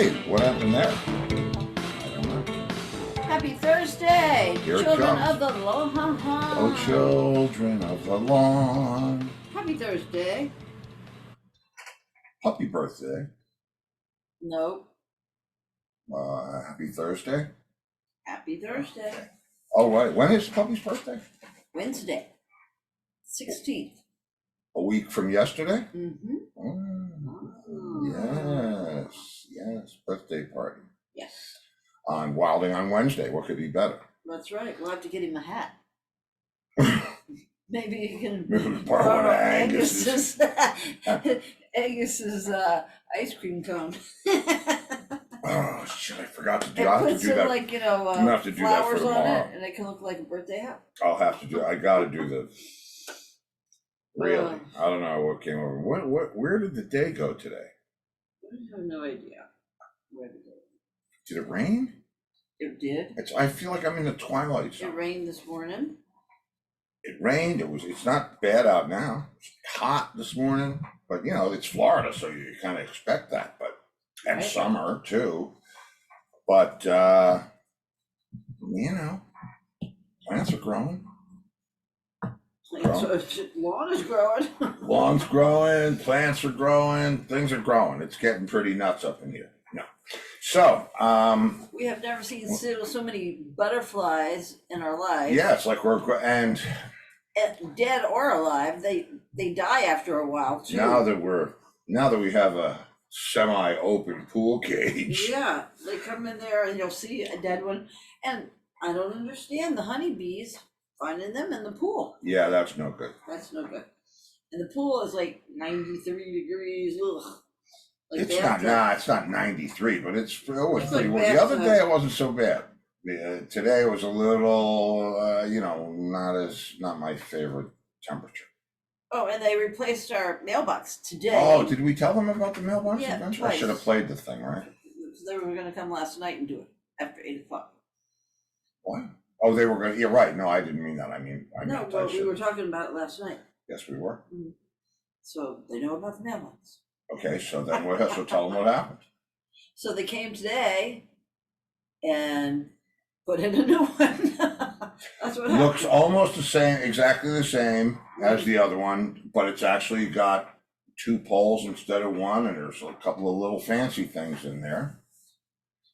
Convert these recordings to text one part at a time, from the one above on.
Hey, what happened there? I don't know. Happy Thursday, Here it children comes. of the lawn. Oh, children of the lawn. Happy Thursday. Puppy birthday. Nope. Happy Thursday. Happy Thursday. Oh, right. When is Puppy's birthday? Wednesday, 16th. A week from yesterday? Mm-hmm. Yes. Birthday party. Yes. On Wilding on Wednesday. What could be better? That's right. We'll have to get him a hat. Maybe you can borrow borrow Angus's. Angus's ice cream cone. Oh shit! I forgot to do. It I have to puts do some, that. like, I'm have to do that for flowers on tomorrow. it, and it can look like a birthday hat. I'll have to do. I got to do the. Really, I don't know what came over. Where did the day go today? I have no idea. Where did it? Did it rain? It did. I feel like I'm in the twilight zone. It rained this morning. It rained. It's not bad out now. It's hot this morning, but you know it's Florida, so you kind of expect that. But and Right. Summer too. But you know, plants are growing. Lawn is growing. Lawn's growing, plants are growing, things are growing. It's getting pretty nuts up in here. No. So, We have never seen so many butterflies in our lives. yeah, it's like and Dead or alive, they die after a while too. now that we have a semi-open pool cage. Yeah, they come in there and you'll see a dead one. And I don't understand the honeybees finding them in the pool. Yeah, that's no good. That's no good. And the pool is like 93 degrees. Ugh. Like It's not 93, but it was It's pretty like warm. The other bathtub. day it wasn't so bad. Today was a little, not my favorite temperature. Oh, and they replaced our mailbox today. Oh, did we tell them about the mailbox Yeah, event? I twice. should have played the thing, right? They were going to come last night and do it after 8 o'clock. What? Oh, they were going to, you're right. No, I didn't mean that. I meant We were talking about it last night. Yes, we were. So they know about the mailbox. Okay, so then so tell them what happened. So they came today and put in a new one. That's what happened. Looks almost the same, exactly the same as the other one, but it's actually got 2 poles instead of 1, and there's a couple of little fancy things in there.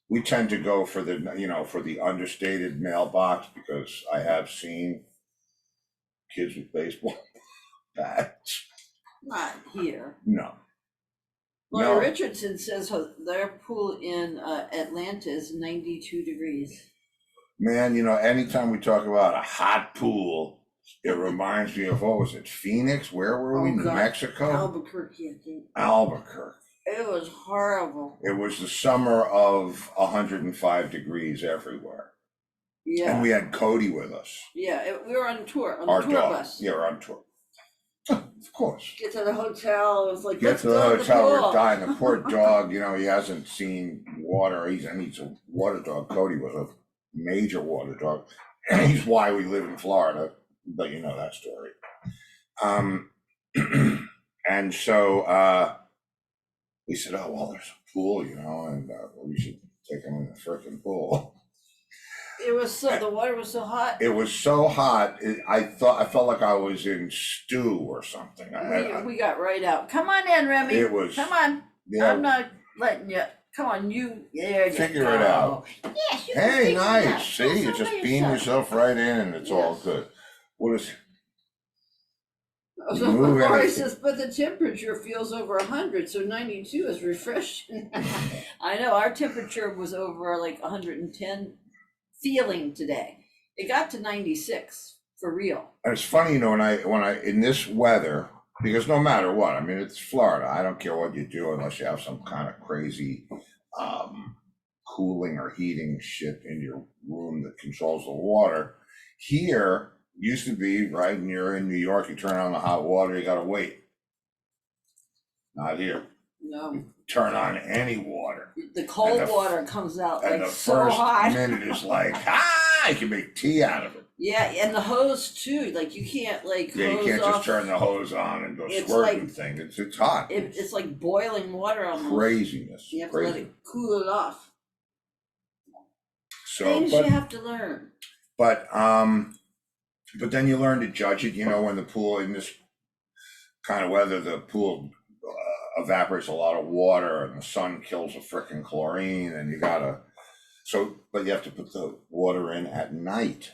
We tend to go for the understated mailbox because I have seen kids with baseball bats. Not here. No. Laura No. Richardson says their pool in Atlanta is 92 degrees. Man, anytime we talk about a hot pool, it reminds me of, what was it, Phoenix? Where were we? New Mexico? Albuquerque, I think. Albuquerque. It was horrible. It was the summer of 105 degrees everywhere. Yeah. And we had Cody with us. Yeah, we were on tour, on Our the tour dog. bus. Yeah, we're on tour. Of course. Get to the hotel, it was like, Get let's to the go hotel, the we're pool. dying. The poor dog, he hasn't seen water. He's a water dog. Cody was a major water dog. He's why we live in Florida, but you know that story. And so we said, oh, well, there's a pool, and we should take him in the frickin' pool. It was the water was so hot. It was so hot. I felt like I was in stew or something. We got right out. Come on in, Remy. It was. Come on. Yeah. I'm not letting you. Come on, you. There you Figure go. it out. Yes, you can Hey, figure it out. nice. See, you Yes, just all by beam yourself right in, and it's all Yes. good. What is? So Move Lori anything. says, but the temperature feels over 100, so 92 is refreshing. I know our temperature was over like 110 feeling today. It got to 96 for real. And it's funny, when I in this weather, because no matter what, I mean, it's Florida. I don't care what you do unless you have some kind of crazy cooling or heating shit in your room that controls the water. Here used to be, right, and you're in New York, you turn on the hot water, you gotta wait. Not here. No, Turn on any water. the cold And the- water comes out And like the so first hot. minute is like, You can make tea out of it. Yeah, and the hose too, like you can't like Yeah, you hose can't off. just turn the hose on and go It's squirting like- thing. It's hot. It's like boiling water almost. Craziness. You have to let Crazy. it cool it off. So, Things you have to learn. but then you learn to judge it. You know, when the pool in this kind of weather, the pool evaporates a lot of water, and the sun kills the frickin' chlorine, and you gotta. But you have to put the water in at night,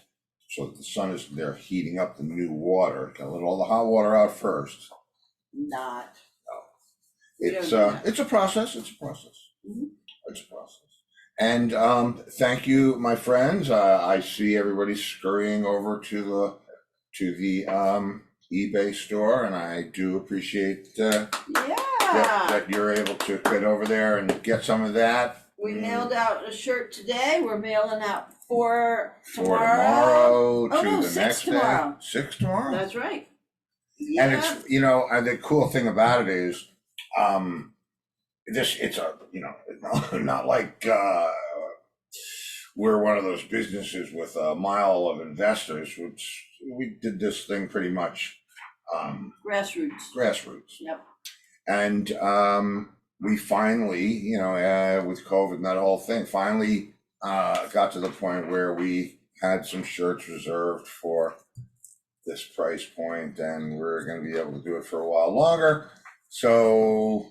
so that the sun is there heating up the new water. Gotta let all the hot water out first. Not. It's don't do that. it's a process. It's a process. Mhm. It's a process. And thank you, my friends. I see everybody scurrying over to the eBay store, and I do appreciate Yeah. that you're able to get over there and get some of that. We mailed out a shirt today. We're mailing out 4 For tomorrow. tomorrow to no, the 6 next tomorrow. day. 6 tomorrow. That's right. Yeah. And it's, you know, and the cool thing about it is, it's a, you know, not like we're one of those businesses with a mile of investors, which we did this thing pretty much grassroots. Yep. And we finally, you know, with COVID and that whole thing, finally got to the point where we had some shirts reserved for this price point, and we're going to be able to do it for a while longer. So,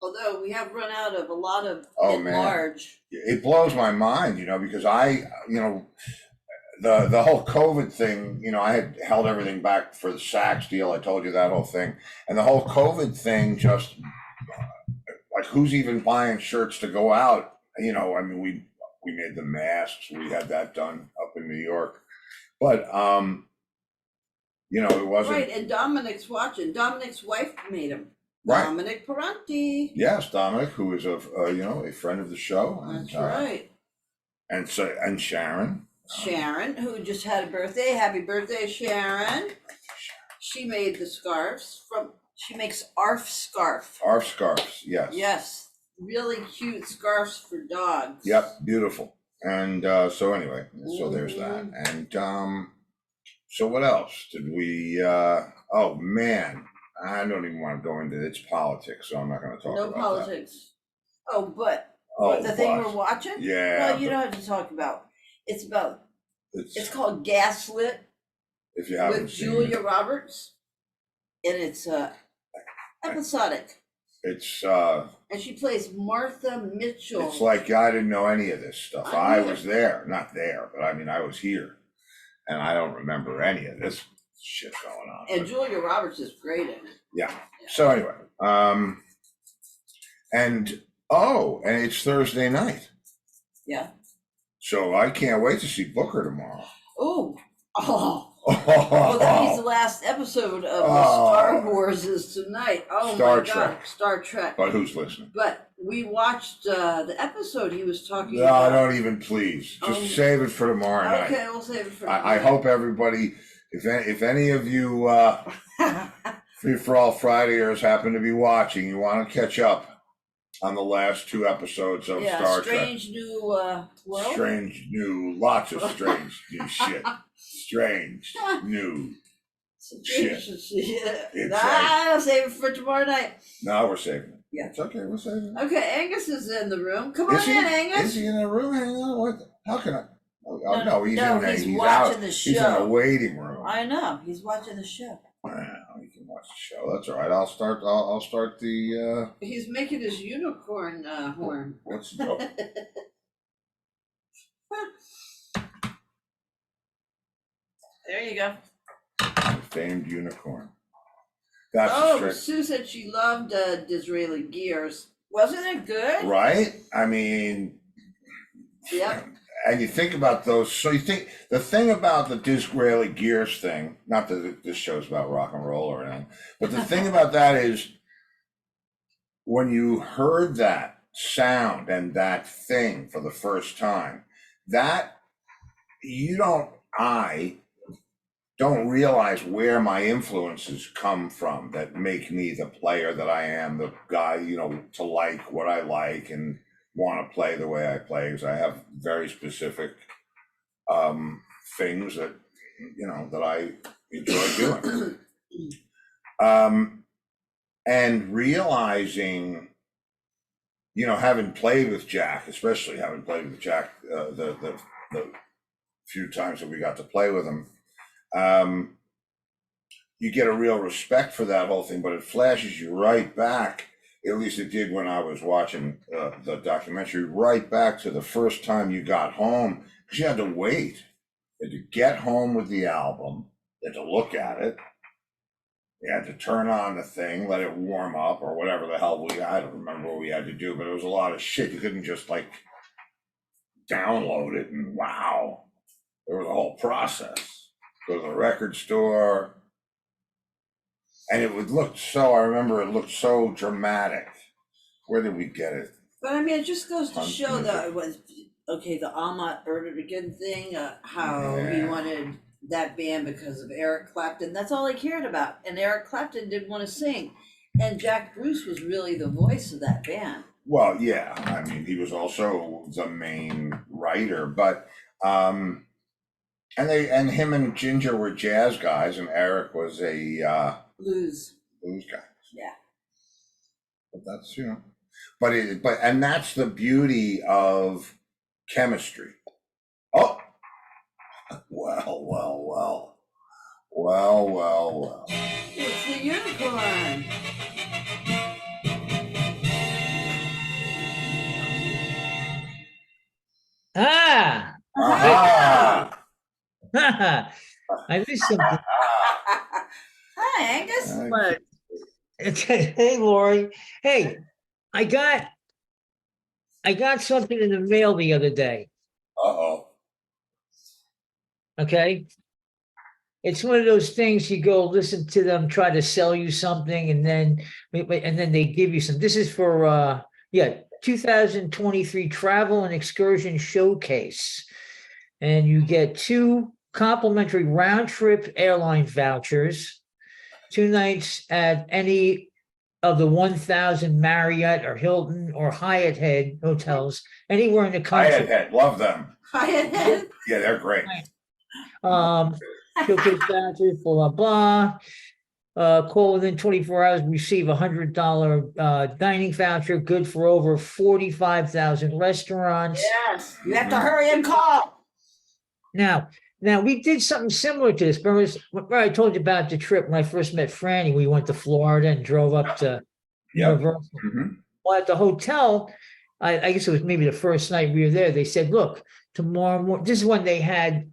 Although we have run out of a lot of man. large. It blows my mind, you know, because you know, the whole COVID thing, you know, I had held everything back for the Saks deal. I told you that whole thing, and the whole COVID thing just like, who's even buying shirts to go out? You know, I mean, we made the masks. We had that done up in New York, but you know, it wasn't Right, and Dominic's watching. Dominic's wife made him. right. Dominic Parenti. Yes, Dominic, who is a friend of the show. That's right. And Sharon. Sharon, who just had a birthday. Happy birthday, Sharon. She made the scarves she makes ARF scarf. ARF scarves, yes. Yes, really cute scarves for dogs. Yep, beautiful. And so anyway, so there's that. And so what else did we? Oh man, I don't even want to go into it's politics, so I'm not going to talk No about politics. Oh, but that. the thing we're watching? Yeah. Well, you don't have to talk about. It's called Gaslit if you haven't with seen Julia it. Roberts, and it's episodic. It's And she plays Martha Mitchell. it's like I didn't know any of this stuff. I I know. was there, not there, but I mean I was here, and I don't remember any of this shit going on. And But, Julia Roberts is great in it. yeah. So anyway, and it's Thursday night. Yeah. So I can't wait to see Booker tomorrow. Oh. Well, that means the last episode of the Star Wars is tonight. Oh Star my Trek. God, Star Trek. But who's listening? But we watched the episode he was talking No, about. don't even, please. Just save it for tomorrow night. Okay, we'll save it for I hope everybody, if any of you Free for All Fridayers happen to be watching, you want to catch up on the last 2 episodes of Star Trek. Strange New World. Strange new, lots of strange new shit. Strange new. Shit. I'll save it for tomorrow night. No, we're saving it. Yeah. It's okay, we're saving it. Okay, Angus is in the room. Come on Is he? in, Angus. Is he in a room hanging out? What? How can I? Oh, No, no, he's no, in there. he's He's watching out. the He's in show. a waiting room. I know. He's watching the show. Well, you can watch the show. That's all right. I'll start the. He's making his unicorn horn. What's the? Oh, There you go. the famed unicorn. That's the trick. Sue said she loved Disraeli Gears. Wasn't it good? Right? I mean, Yep. and you think about those. So you think the thing about the Disraeli Gears thing, not that this show's about rock and roll or anything, but the thing about that is when you heard that sound and that thing for the first time, that I don't realize where my influences come from that make me the player that I am, the guy, to like what I like and want to play the way I play, because I have very specific things that, you know, that I enjoy doing. And realizing, you know, having played with Jack, especially having played with Jack, the few times that we got to play with him, you get a real respect for that whole thing, but it flashes you right back. At least it did when I was watching the documentary, right back to the first time you got home, because you had to wait. You had to get home with the album, you had to look at it, you had to turn on the thing, let it warm up, or whatever the hell I don't remember what we had to do, but it was a lot of shit. You couldn't just like download it and wow. There was a whole process. Go to the record store. And it would look so, I remember it looked so dramatic. Where did we get it? But I mean, it just goes to show that it was, okay, the Amat Erdogan thing, how he wanted that band because of Eric Clapton. That's all he cared about. And Eric Clapton didn't want to sing. And Jack Bruce was really the voice of that band. Well, yeah. I mean, he was also the main writer, but and him and Ginger were jazz guys, and Eric was a Blues guy. Yeah. But that's, you know, and that's the beauty of chemistry. Oh, well. It's the unicorn. Ah! I missed something. Hi, Angus. But, hey, Lori. Hey, I got something in the mail the other day. Uh-oh. Okay. It's one of those things you go listen to them try to sell you something, and then they give you some. This is for 2023 Travel and Excursion Showcase, and you get 2 complimentary round trip airline vouchers, 2 nights at any of the 1,000 Marriott or Hilton or Hyatt Head hotels anywhere in the country. Hyatt Head, love them. Hyatt Head. Yeah, they're great. Showcase vouchers, blah, blah, blah. Call within 24 hours, receive $100 dining voucher, good for over 45,000 restaurants. Yes, you have to hurry and call. Now, we did something similar to this. Remember I told you about the trip when I first met Franny? We went to Florida and drove up to Universal. Mm-hmm. Well, at the hotel, I guess it was maybe the first night we were there, they said, look, tomorrow morning, this is when they had,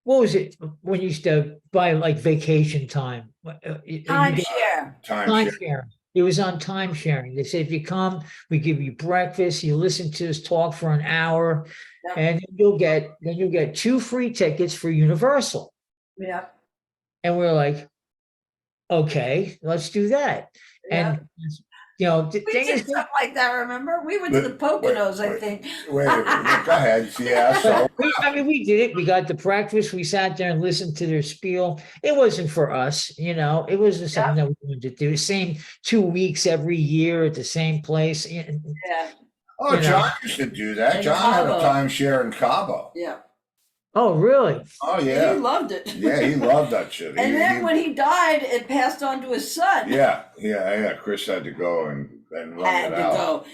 what was it when you used to buy like vacation time? Timeshare. Time sharing. It was on time sharing. They said, if you come, we give you breakfast, you listen to us talk for an hour, and then you'll get 2 free tickets for Universal. Yeah. And we're like, okay, let's do that. Yeah. And you know, We did something like that, remember? We went to the Poconos, I think. Wait, go ahead. Yeah, so. We did it. We got the breakfast. We sat there and listened to their spiel. It wasn't for us, you know. It wasn't something that we wanted to do. Same 2 weeks every year at the same place. Yeah. Oh, John used to do that. In John had a Cabo. timeshare in Cabo. Yeah. Oh, really? Oh, yeah. He loved it. Yeah, he loved that shit. And then when he died, it passed on to his son. Yeah. Chris had to go and run Had it to out. go.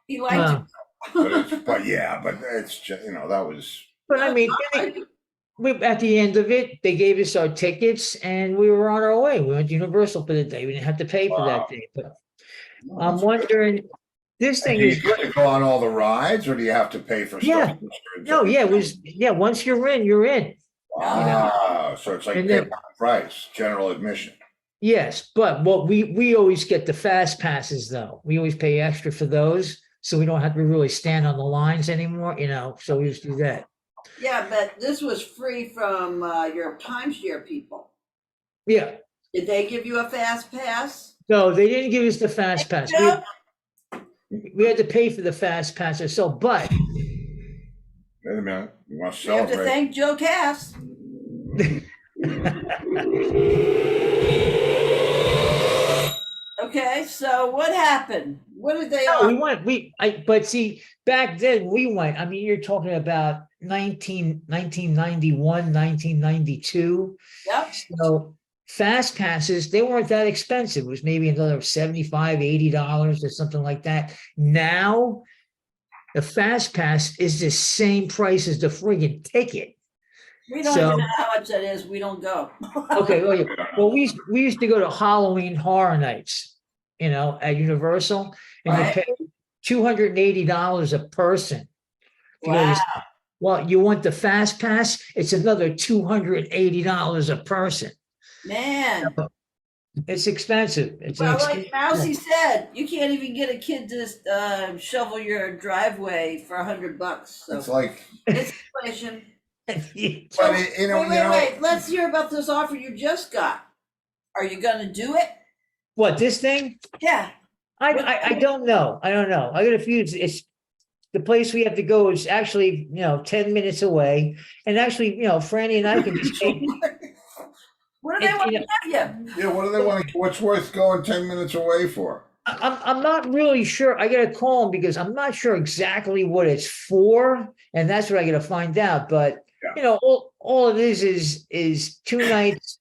He liked it. But it's just, you know, that was. But I mean, we at the end of it, they gave us our tickets and we were on our way. We went to Universal for the day. We didn't have to pay for that day. But I'm wondering, this thing do you is get to go on all the rides, or do you have to pay for stuff? once you're in, you're in. Ah, so it's like And pay then- by price, general admission. Yes, but what we always get the fast passes though. We always pay extra for those, so we don't have to really stand on the lines anymore, you know. So we just do that. Yeah, but this was free from your timeshare people. Yeah. Did they give you a fast pass? No, they didn't give us the fast pass. No. We had to pay for the fast pass ourselves, but Wait a minute, you want to You have to celebrate? thank Joe Cass. Okay, so what happened? What did they no, offer? we went. But see, back then we went. I mean, you're talking about 1991, 1992. Yep. So fast passes, they weren't that expensive. It was maybe another $75, $80 or something like that. Now the fast pass is the same price as the friggin' ticket. We don't So- even know how much that is. We don't go. Okay, well, we used to go to Halloween Horror Nights, at Universal, and you Right. pay $280 a person. to go to Wow. this. Well, you want the fast pass? It's another $280 a person. Man. It's expensive. It's an Well, like expensive. Mousy said, you can't even get a kid to shovel your driveway for $100. So It's like, it's inflation. but Wait. Let's hear about this offer you just got. Are you gonna do it? What, this thing? Yeah. I don't know. I don't know. I got a few. It's the place we have to go is actually 10 minutes away, and actually Franny and I can just take. What do they want to give you? yeah, what do they want to, what's worth going 10 minutes away for? I'm not really sure. I gotta call him because I'm not sure exactly what it's for, and that's what I gotta find out. But all it is 2 nights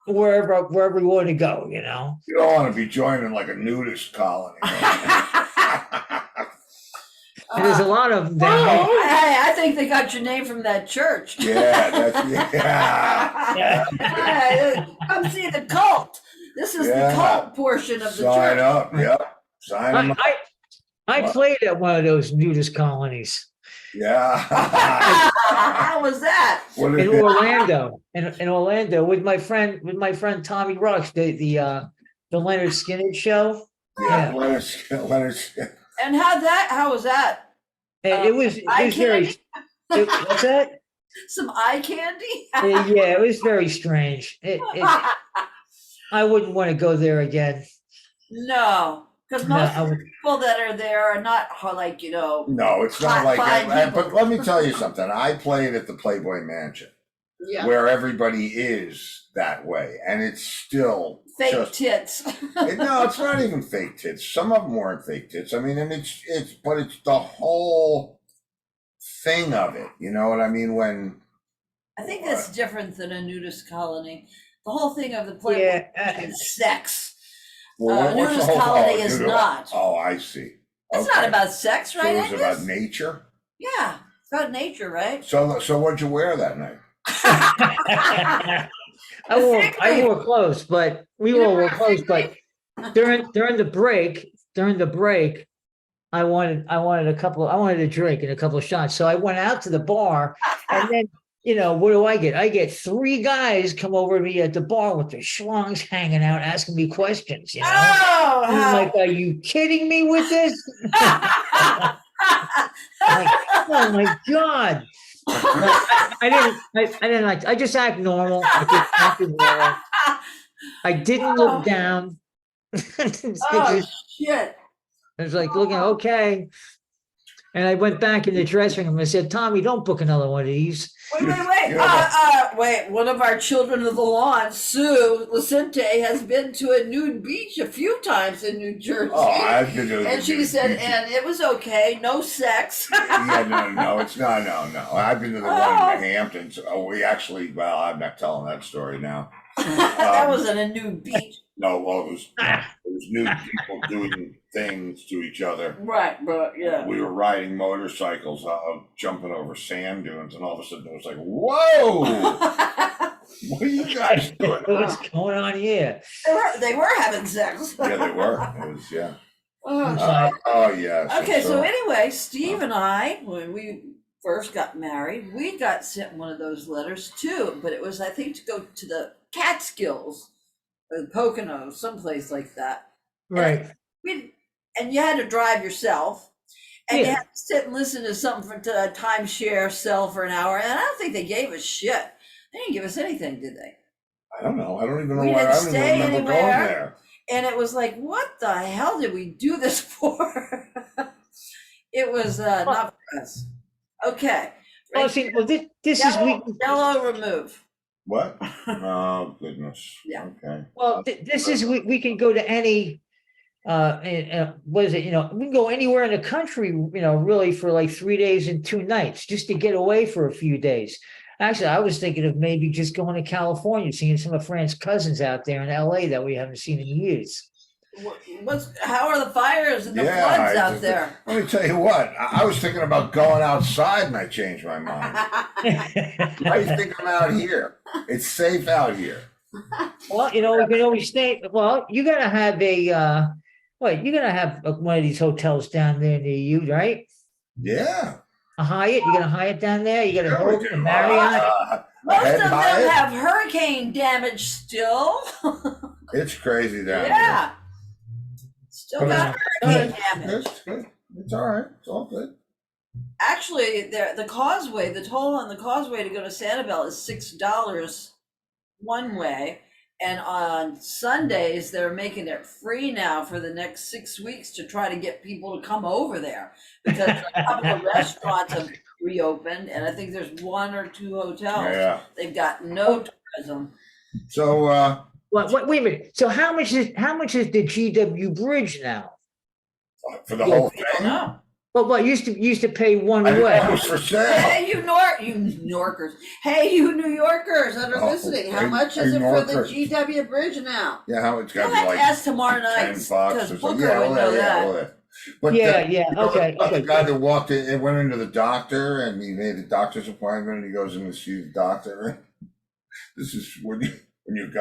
wherever we want to go. You don't want to be joining like a nudist colony. And there's a lot of them. Hey, I think they got your name from that church. Yeah. Hey, come see the cult. This is the cult portion of the Sign church. up. Yep. Sign them up. I played at one of those nudist colonies Yeah. How was that? What is in it? Orlando. In Orlando with my friend Tommy Rocks, the Leonard Skinner show. Yeah. Leonard. And how was that? And it was eye very. candy? What's that? Some eye candy? Yeah, it was very strange. I wouldn't want to go there again. No, because No, most I of the would- people that are there are not like No, it's not like Five that. people. But let me tell you something. I played at the Playboy Mansion yeah, where everybody is that way, and it's still fake just. tits. No, it's not even fake tits. Some of them weren't fake tits. I mean, and it's the whole thing of it. You know what I mean? When I think that's different than a nudist colony. The whole thing of the Playboy is sex. what's the nudist whole colony is nudist- not. Oh, I see. It's Okay. not about sex, So right? it was Agnes? about nature. Yeah, it's about nature, right? So what'd you wear that night? I wore clothes, but we all wore clothes. But during the break, I wanted a drink and a couple of shots. So I went out to the bar, and then what do I get? I get 3 guys come over to me at the bar with their schlongs hanging out, asking me questions. And I'm like, are you kidding me with this? Like, oh my God. I just act normal. I didn't look down. Oh shit! I was like looking okay. And I went back in the dressing room and said, Tommy, don't book another one of these. Wait. One of our children of the lawn, Sue Lucente, has been to a nude beach a few times in New Jersey. Oh, I've been to. and she said, and it was okay, no sex. Yeah, no, it's not. No. I've been to the one in the Hamptons. Oh, we actually. Well, I'm not telling that story now. That wasn't a nude beach. No, well, it was nude people doing things to each other. Right, but yeah. We were riding motorcycles, jumping over sand dunes, and all of a sudden it was like, "Whoa! What are you guys doing?" What's going on here? They were having sex. Yeah, they were. It was yeah. Oh, yeah. okay, so anyway, Steve and I, when we first got married, we got sent one of those letters too, but it was, I think, to go to the Catskills, or Poconos, someplace like that. Right. And you had to drive yourself, and you Yeah. had to sit and listen to something to a timeshare sell for an hour, and I don't think they gave us shit. They didn't give us anything, did they? I don't know. I don't even know We why. didn't I don't even stay remember going anywhere. there. And it was like, what the hell did we do this for? It was not for us. Okay. Well, see, this is Yellow remove. What? Oh goodness. Yeah. Okay. this is we can go to any what is it? We can go anywhere in the country, really for like 3 days and 2 nights just to get away for a few days. Actually, I was thinking of maybe just going to California, seeing some of Fran's cousins out there in LA that we haven't seen in years. How are the fires and the Yeah, floods out there? let me tell you what, I was thinking about going outside and I changed my mind. Why do you think I'm out here? It's safe out here. Well, we can always stay. Well, you gotta have you're gonna have one of these hotels down there near you, right? Yeah. A Hyatt. You're gonna Hyatt down there. You got a Sure we Hilton, do. a Marriott. Most Head of them Hyatt? have hurricane damage still. It's crazy down Yeah. Still But got hurricane damage. It's good. It's all right. It's all good. Actually, the causeway, the toll on the causeway to go to Sanibel is $6 one way. And on Sundays, they're making it free now for the next 6 weeks to try to get people to come over there. Because a couple of restaurants have reopened, and I think there's 1 or 2 hotels. Yeah. They've got no tourism. So Well, wait a minute. So how much is the GW Bridge now? for the whole I don't thing, know. Well, what used to pay one I didn't know it way? was for sale. Hey, you New Yorkers. Hey, you New Yorkers that are Oh, listening. How hey, much is hey, it for the Yorkers. GW Bridge now? Yeah, how it's got You'll to have be to like ask tomorrow night $10 because or Booker something. Yeah, would know that. all that. But Yeah, the okay. guy that walked in and went into the doctor and he made the doctor's appointment and he goes in to see the doctor. This is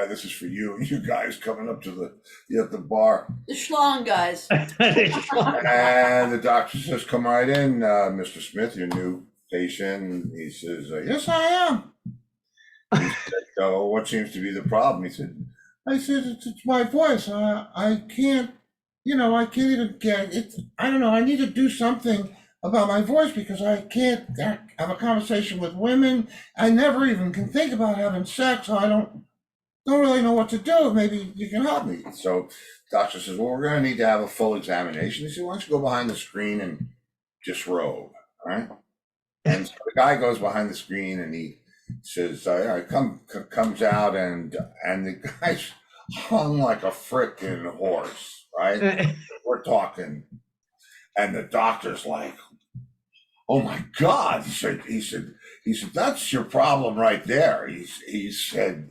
this is for you. You guys coming up to the bar. The schlong guys. And the doctor says, "Come right in, Mr. Smith, your new patient." And he says, "Yes, I am." He said, "Oh, what seems to be the problem?" He said, "It's my voice. I can't, I can't even get it. I don't know. I need to do something about my voice because I can't have a conversation with women. I never even can think about having sex. So I don't really know what to do. Maybe you can help me." So doctor says, "Well, we're going to need to have a full examination." He said, "Why don't you go behind the screen and disrobe?" All right. And so the guy goes behind the screen and he says, "All right, comes out and the guy's hung like a frickin' horse, right?" We're talking, and the doctor's like, "Oh my God!" He said, "That's your problem right there." He said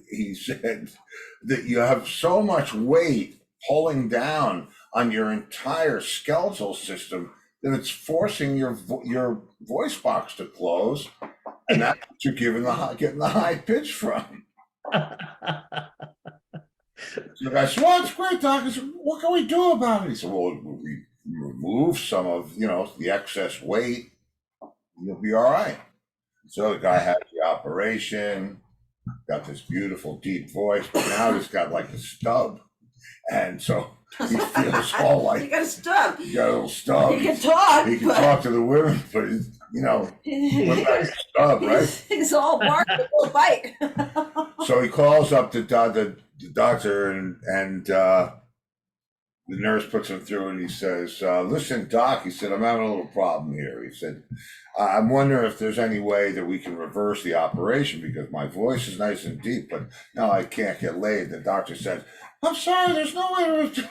that you have so much weight pulling down on your entire skeletal system that it's forcing your voice box to close, and that's what you're getting the high pitch from. So the guy said, "Well, it's great, doc." I said, "What can we do about it?" He said, "Well, we remove some of the excess weight. You'll be all right." So the guy had the operation, got this beautiful deep voice, but now he's got like a stub. And so he feels all like You got a stub. he got a little stub. He can talk. He can but talk to the women, but he's, with that stub, right? He's all bark and will bite. So he calls up the doctor and the nurse puts him through and he says, "Listen, doc," he said, "I'm having a little problem here." He said, "I'm wondering if there's any way that we can reverse the operation because my voice is nice and deep, but now I can't get laid." The doctor said, "I'm sorry, there's no way to."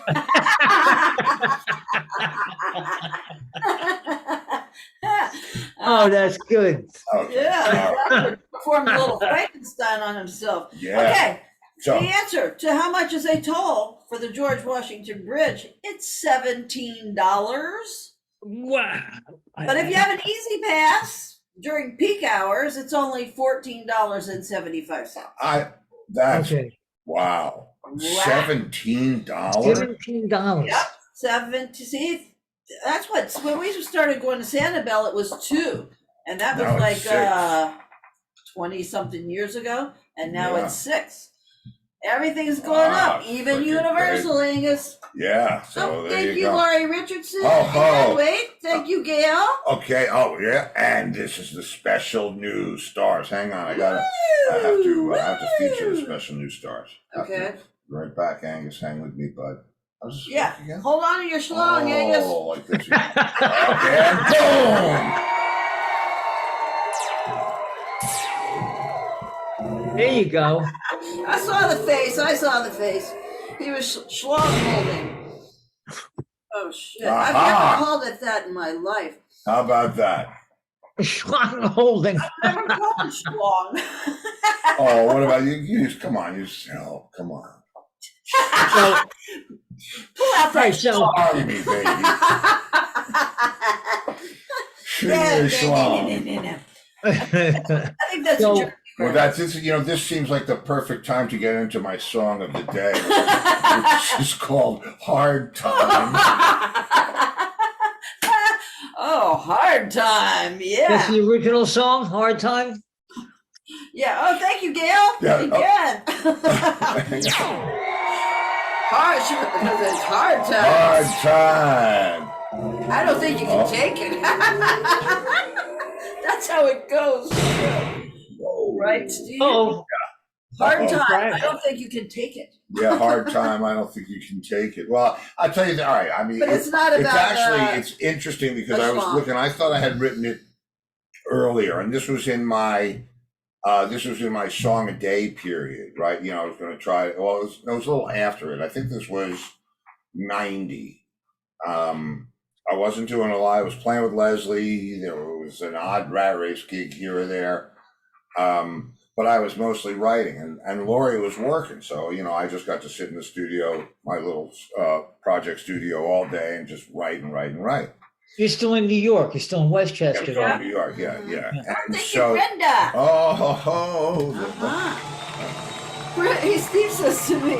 Oh, that's good. Okay. Yeah, All right. performed a little Frankenstein on himself. Yeah. Okay, So the answer to how much is a toll for the George Washington Bridge, it's $17. Wow. But if you have an easy pass during peak hours, it's only $14.75. that's Okay. wow. Wow. $17. $17. Yep, 70. See, that's what when we started going to Sanibel, it was 2, and that was Now like it's 6. 20 something years ago, and now Yeah. it's 6. Everything's going Wow, up, even freaking Universal, Angus. Yeah. So there Thank you you, go. Laurie Richardson. Oh, And wait, thank you, Gail. Okay. Oh yeah. And this is the special news stars. Hang on. I have to feature the special news stars. Okay. Right back, Angus. Hang with me, bud. How's this Yeah. work again? Hold on to your schlong, Angus. Oh, like this. Okay. Boom. There you go. I saw the face. He was schlong holding. Oh, shit. Aha. I've never called it that in my life. How about that? Holding. I've never called it schlong. Oh, what about you? You just come on, come on. So, Pull out that right, so- schlong. Give me, baby. Shoot Yeah, me, no, schlong. no. I think that's So- a joke. Well, this seems like the perfect time to get into my song of the day, which is called Hard Time. Oh, hard time. That's Yeah. the original song, Hard Time? Yeah. Oh, thank you, Gail. Yeah, Again. Hard, sure, because it's hard time. Hard Time. I don't think you can Oh. take it. That's how it goes. Right, Steve? Oh, Hard Uh-oh. time. I don't think you can take it. Yeah, Hard Time. I don't think you can take it. Well, I'll tell you that. All right. I mean, But it's not it's about, actually it's interesting because a I was song. looking. I thought I had written it earlier, and this was in my song a day period, right? I was going to try it. Well, it was a little after it. I think this was 90. I wasn't doing a lot. I was playing with Leslie. There was an odd rat race gig here or there. But I was mostly writing, and Lori was working. So, I just got to sit in the studio, my little project studio all day and just write and write and write. you're still in New York. You're still in Westchester. Yeah, though. New York, yeah. And Thank so, you, Brenda. Steve says to me,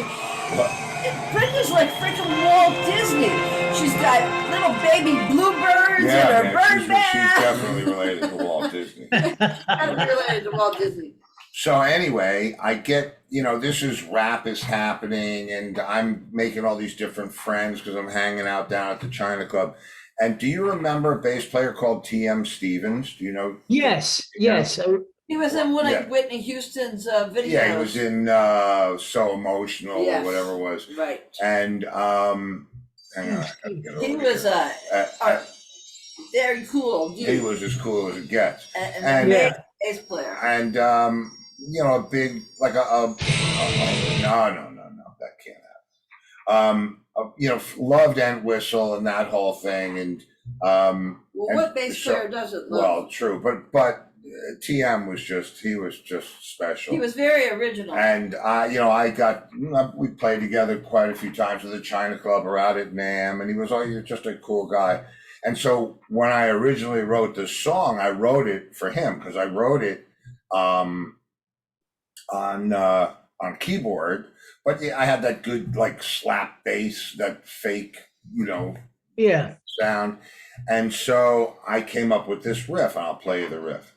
Brenda's like freaking Walt Disney. She's got little baby bluebirds in her man, bird she's bath. definitely related to Walt Disney. I'm related to Walt Disney. So anyway, I get, this is rap is happening and I'm making all these different friends because I'm hanging out down at the China Club. And do you remember a bass player called T.M. Stevens? Do you know? Yes. He was in one Yeah. of Whitney Houston's videos. Yeah, he was in So Emotional Yes. or whatever it was. Right. And hang on, I gotta get He over was here. very cool dude. He was as cool as it gets. and and- a bass player. And a big like no, that can't happen. Loved Entwistle and that whole thing, and Well, what bass so- player doesn't love? well, true, but TM was just special. He was very original. And we played together quite a few times with the China Club or out at NAMM, and he was just a cool guy. And so when I originally wrote this song, I wrote it for him because I wrote it on keyboard, but I had that good like slap bass, that fake, Yeah. sound. And so I came up with this riff, and I'll play you the riff.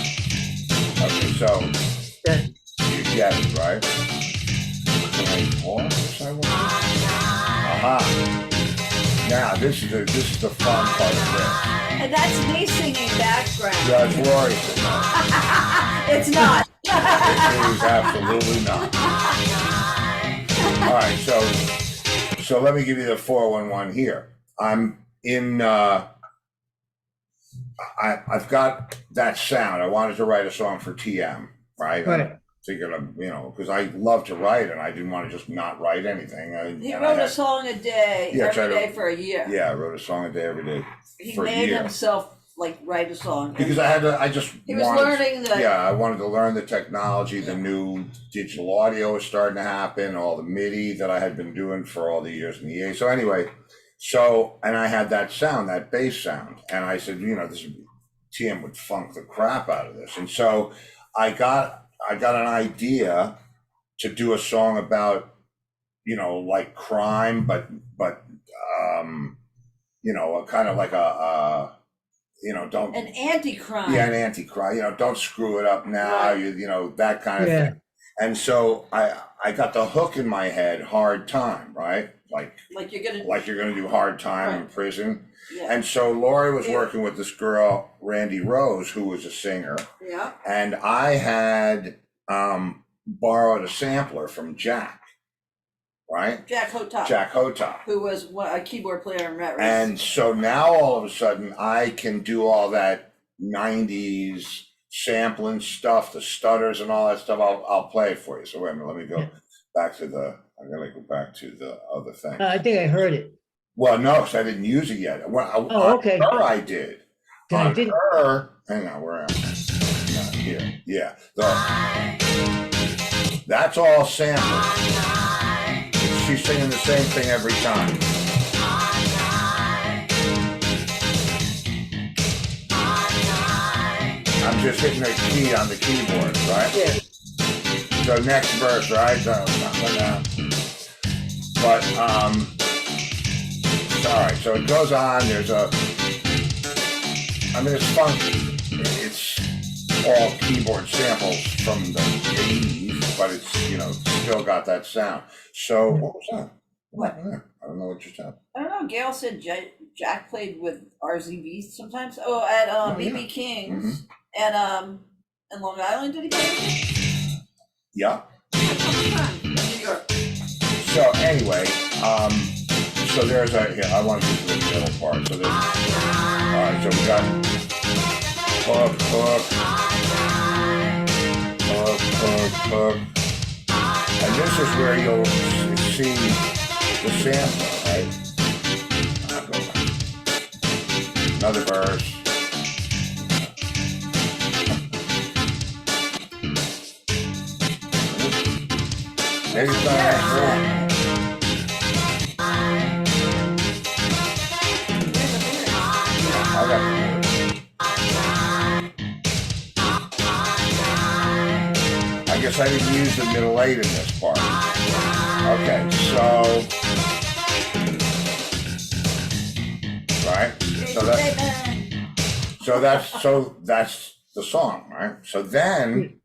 Okay, so Yeah. you get it, right? Aha. Now this is the fun part of this. And that's me singing background. That's Rory singing. It's not. It is absolutely not. All right, so let me give you the 411 here. I'm in. I've got that sound. I wanted to write a song for TM, right? Right. Thinking because I love to write, and I didn't want to just not write anything. He wrote a song a day, Yeah, every try to- day for a year. Yeah, I wrote a song a day every day He for a made year. himself write a song. Because He was learning the. I wanted to learn the technology. The new digital audio was starting to happen, all the MIDI that I had been doing for all the years in the EA. So anyway, and I had that sound, that bass sound. And I said, TM would funk the crap out of this. And so I got an idea to do a song about, like crime, but kind of like don't. An anti-crime. Yeah, an anti-crime. Don't screw it up now. Right. That kind of thing. And so I got the hook in my head, hard time, right? Like you're gonna. you're gonna do hard time in Right. prison. Yeah. And so Lori was Yeah. working with this girl, Randy Rose, who was a singer, Yeah. and I had borrowed a sampler from Jack, right? Jack Hotop, Jack Hotop. who was a keyboard player in Rat Race. And so now all of a sudden I can do all that 90s sampling stuff, the stutters and all that stuff. I'll play it for you. So wait a minute, let me go back to I'm gonna go back to the other thing. I think I heard it. Well, no, because I didn't use it yet. Well, okay. On her I did. Then I On didn't. her, hang on, where am I? Here, yeah. That's all sampled. She's singing the same thing every time. I'm just hitting the key on the keyboard, right? Yeah. So next verse, right? But sorry. So it goes on. There's it's funky. It's all keyboard samples from the 80s, but it's still got that sound. So what was that? What? I don't know what you're saying. I don't know. Gail said Jack played with RZB sometimes. Oh, at BB King's and Long Island. Did he play with it? Yeah. In New York. So anyway, so there's here, I want to get to the middle part. So there's all right. So we got hook, and this is where you'll see the sample, right? I'll go back. Another verse. Maybe it's not I guess I didn't use the middle 8 in this part. Okay, so right, so that's the song, right? So then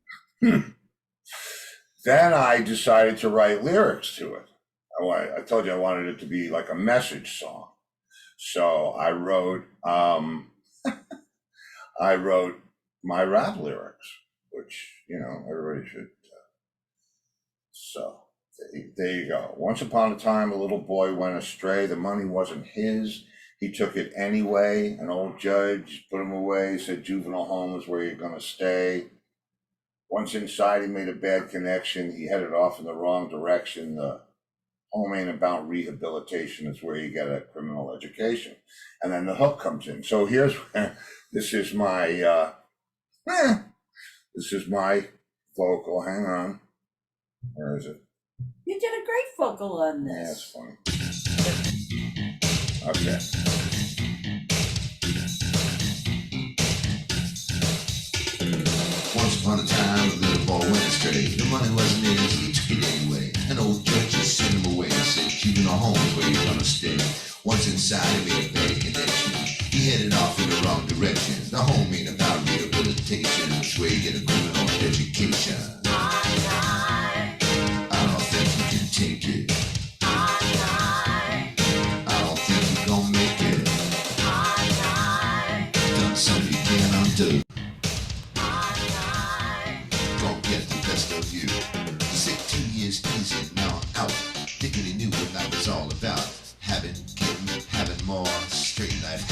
I decided to write lyrics to it. I told you I wanted it to be like a message song. So I wrote my rap lyrics, which everybody should. So there you go. Once upon a time, a little boy went astray. The money wasn't his. He took it anyway. An old judge put him away, said juvenile home is where you're gonna stay. Once inside, he made a bad connection. He headed off in the wrong direction. The home ain't about rehabilitation. It's where you get a criminal education. And then the hook comes in. So here's where this is my vocal. Hang on. Where is it? You did a great vocal on this. Yeah, it's funny. Okay. Once upon a time, a little boy went astray. The money wasn't his, he took it anyway. An old judge just sent him away and said, juvenile home is where you're gonna stay. Once inside, he made a bad connection. He headed off in the wrong direction. The home ain't about rehabilitation. It's where you get a criminal education. I don't think you can take it. I don't think you're gonna make it. Done something you can't undo. Don't get the best of you. He said 2 years easy, now I'm out. Thinking he knew what life was all about. Having, getting, having more. Straight life,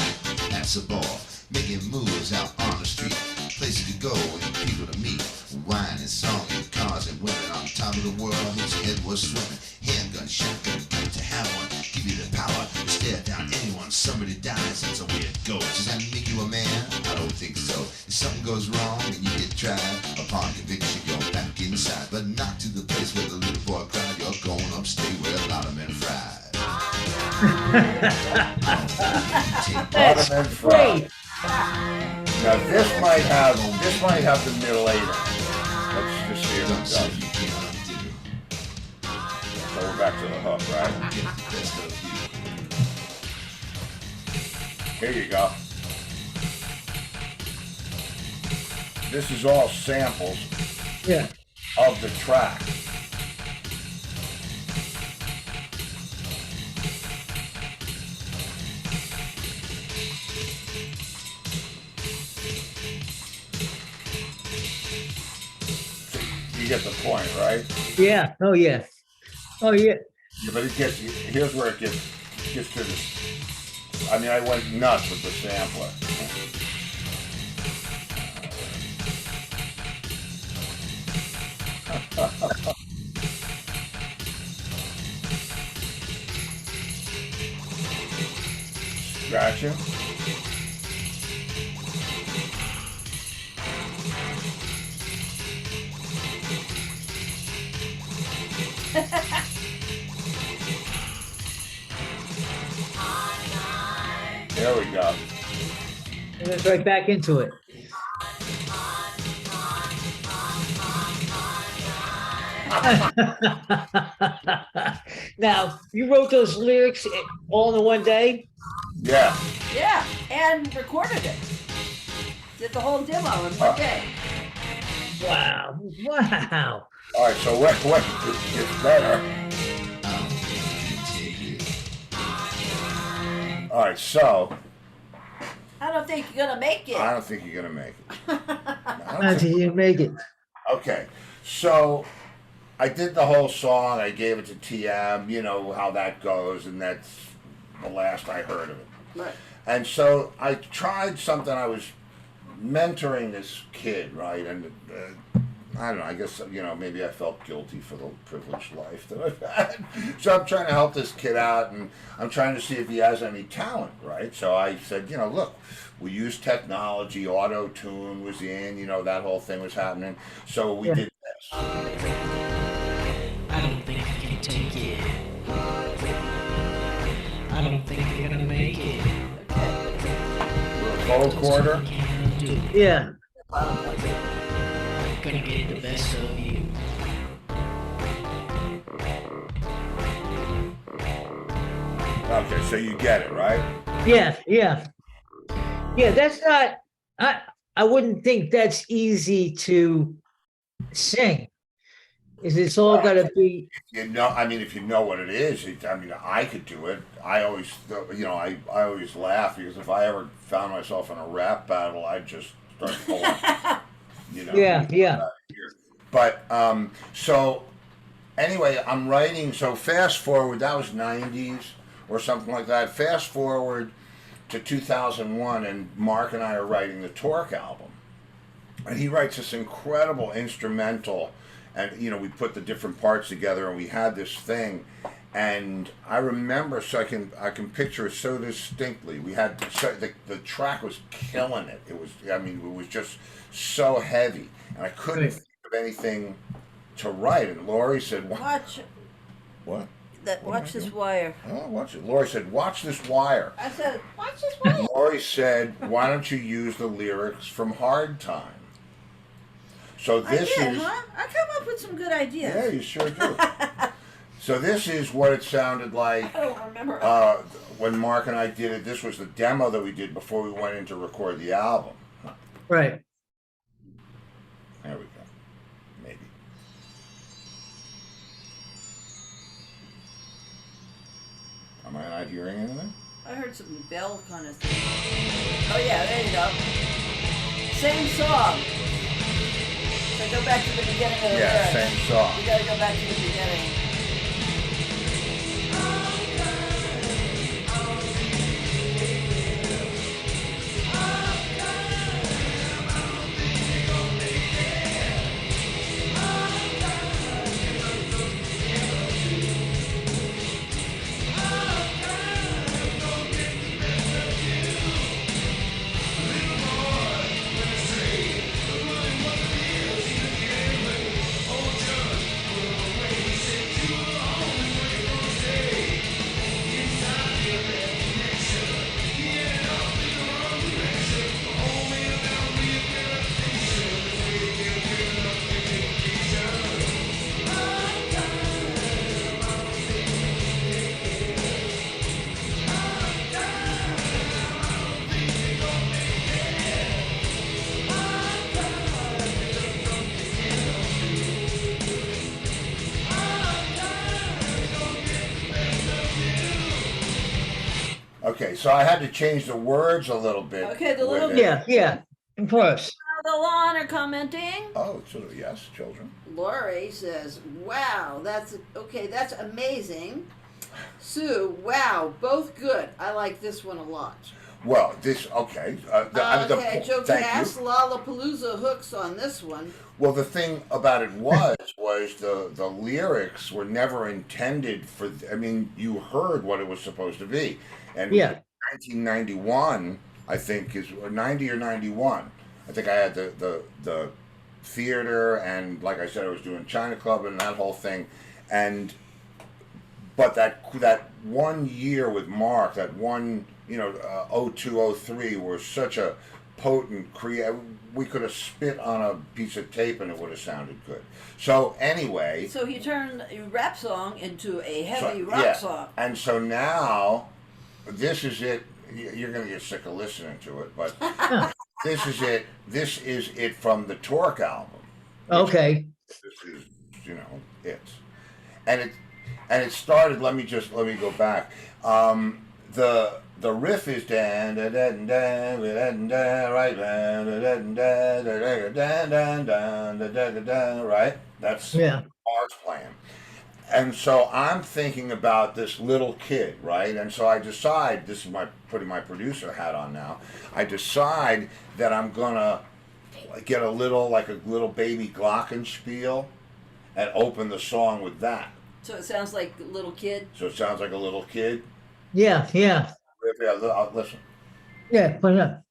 that's a ball. Making moves out on the street. Places to go and people to meet. Wine and song and cars and women. On top of the world, his head was swimming. Handgun, shotgun, gun to have one. Give you the power to stare down anyone. Somebody dies, that's the way it goes. Does that make you a man? I don't think so. If something goes wrong and you get tried, upon conviction you're back inside. But not to the place where the little boy cried. You're going upstate where a lot of men fried. That's great. Now this might have the middle 8 in it. Let's just see if it does. So we're back to the hook, right? Here you go. This is all samples Yeah. of the track. You you get the point, right? Yeah. Oh yeah. Oh yeah. Yeah, but it gets, here's where it gets to this. I mean, I went nuts with the sampler. Scratching. There we go. And it's right back into it. Now, you wrote those lyrics all in one day? Yeah. Yeah, and recorded it. Did the whole demo in one day. Wow. Wow. All right, so what gets better? All right, so I don't think you're gonna make it. I don't think you're gonna make it. I How don't did think- you make it? Okay, so I did the whole song. I gave it to TM. You know how that goes, and that's the last I heard of it. Right. And so I tried something. I was mentoring this kid, right? And I don't know. I guess maybe I felt guilty for the privileged life that I've had. So I'm trying to help this kid out, and I'm trying to see if he has any talent, right? So I said, look, we use technology. Auto tune was in. That whole thing was happening. So we did this. I don't think I can take it. I don't think you're gonna make it. Little quarter. Can't do it. Yeah. Gonna get the best of you. Okay, so you get it, right? Yeah. Yeah. Yeah. That's not, I wouldn't think that's easy to sing. It's all got to be. I mean, if you know what it is, I could do it. I always, I always laugh because if I ever found myself in a rap battle, I'd just start pulling, Yeah. Yeah. But, so anyway, I'm writing, so fast forward, that was 90s or something like that. Fast forward to 2001, and Mark and I are writing the Torque album. And he writes this incredible instrumental, and we put the different parts together, and we had this thing. And I remember, so I can picture it so distinctly. We had the track was killing it. It was just so heavy, and I couldn't think of anything to write. And Lori said, Watch "What? watch this wire. Oh, watch it." Lori said, "Watch this wire." I said, watch this wire. Lori said, "Why don't you use the lyrics from Hard Time?" So I this did, is. huh? I come up with some good ideas. Yeah, you sure do. So this is what it sounded like I don't remember. when Mark and I did it. This was the demo that we did before we went in to record the album. Right. There we go. Maybe. Am I not hearing anything? I heard some bell kind of thing. Oh yeah, there you go. Same song. So go back to the beginning of the Yeah, lyrics. same song. You gotta go back to the beginning. Okay, so I had to change the words a little bit. Okay, the with little it. bit. Yeah. Yeah. Of course. the lawn are commenting. Oh, so yes, children. Lori says, wow, that's okay, that's amazing. Sue, wow, both good. I like this one a lot. Well, this okay. Okay, Joe thank Cass, you. Lollapalooza hooks on this one. Well, the thing about it was the lyrics were never intended for. I mean, you heard what it was supposed to be, and Yeah. 1991, I think is or 90 or 91. I think I had the theater, and like I said, I was doing China Club and that whole thing, and but that 1 year with Mark, that one 02, 03 was such a potent we could have spit on a piece of tape and it would have sounded good. So anyway, So he turned a rap song into a heavy so, rock yeah. song. And so now this is it. You're gonna get sick of listening to it, but this is it. This is it from the Torque album. Okay. This is it, and it started. Let me go back. The riff is dan da da da da da right da da da da da da da right. That's Mark's playing. And so I'm thinking about this little kid, right? And so I decide, this is putting my producer hat on now. I decide that I'm gonna get a little baby glockenspiel and open the song with that. So it sounds like a little kid. So it sounds like a little kid. Yeah. Yeah, listen. Yeah. Put it up.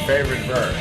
Favorite verse.